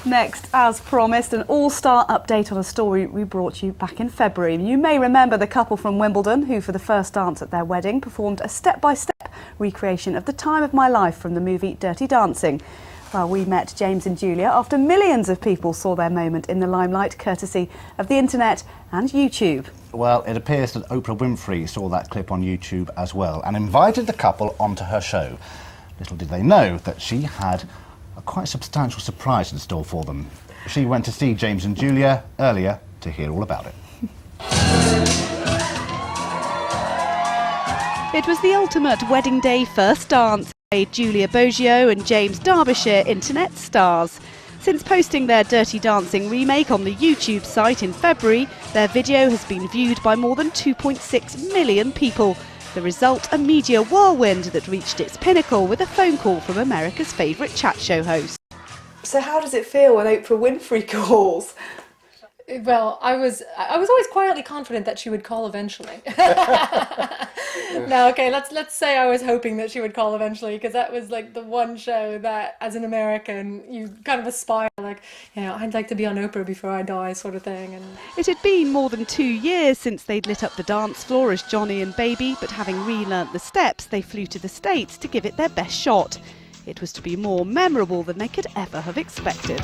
Next, as promised, an all-star update on a story we brought you back in February. You may remember the couple from Wimbledon who, for the first dance at their wedding, performed a step-by-step recreation of the time of my life from the movie Dirty Dancing. Well, we met James and Julia after millions of people saw their moment in the limelight, courtesy of the internet and YouTube. Well, it appears that Oprah Winfrey saw that clip on YouTube as well and invited the couple onto her show. Little did they know that she had a quite substantial surprise in store for them. She went to see James and Julia earlier to hear all about it. It was the ultimate wedding day first dance, made Julia Boggio and James Derbyshire internet stars. Since posting their Dirty Dancing remake on the YouTube site in February, their video has been viewed by more than 2.6 million people. The result, a media whirlwind that reached its pinnacle with a phone call from America's favourite chat show host. So how does it feel when Oprah Winfrey calls? Well, I was always quietly confident that she would call eventually. No, okay, let's say I was hoping that she would call eventually, because that was like the one show that, as an American, you kind of aspire, like, you know, I'd like to be on Oprah before I die, sort of thing. And it had been more than 2 years since they'd lit up the dance floor as Johnny and Baby, but having relearnt the steps, they flew to the States to give it their best shot. It was to be more memorable than they could ever have expected.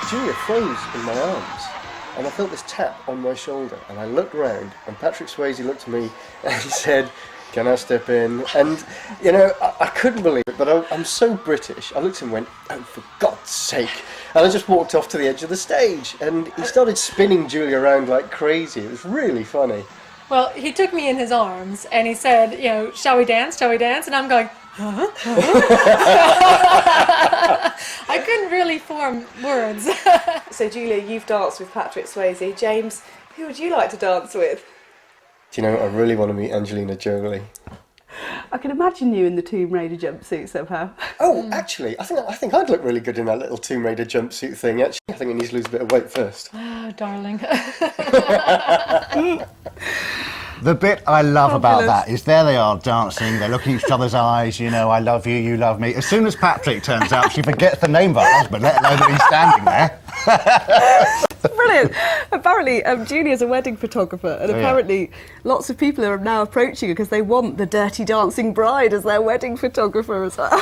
Julia froze in my arms, and I felt this tap on my shoulder, and I looked round, and Patrick Swayze looked at me and he said, "Can I step in?" And, you know, I couldn't believe it, but I'm so British. I looked at him and went, "Oh, for God's sake." And I just walked off to the edge of the stage, and he started spinning Julia around like crazy. It was really funny. well, he took me in his arms and he said, you know, shall we dance? Shall we dance? And I'm going, huh? I couldn't really form words. So Julia, you've danced with Patrick Swayze. James, who would you like to dance with? Do you know, I really want to meet Angelina Jolie. I can imagine you in the Tomb Raider jumpsuit somehow. Oh, actually, I think I'd look really good in that little Tomb Raider jumpsuit thing. Actually, I think I need to lose a bit of weight first. Oh, darling. The bit I love about that is there they are dancing, they're looking at each other's eyes, you know, I love you, you love me. As soon as Patrick turns up, she forgets the name of her husband, let alone that he's standing there. Brilliant. Apparently, Julia's a wedding photographer, and apparently lots of people are now approaching her because they want the Dirty Dancing bride as their wedding photographer as well.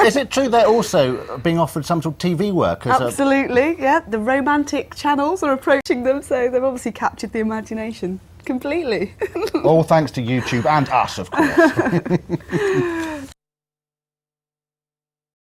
Is it true they're also being offered some sort of TV work? Absolutely, yeah. The romantic channels are approaching them, so they've obviously captured the imagination completely. All thanks to YouTube and us, of course.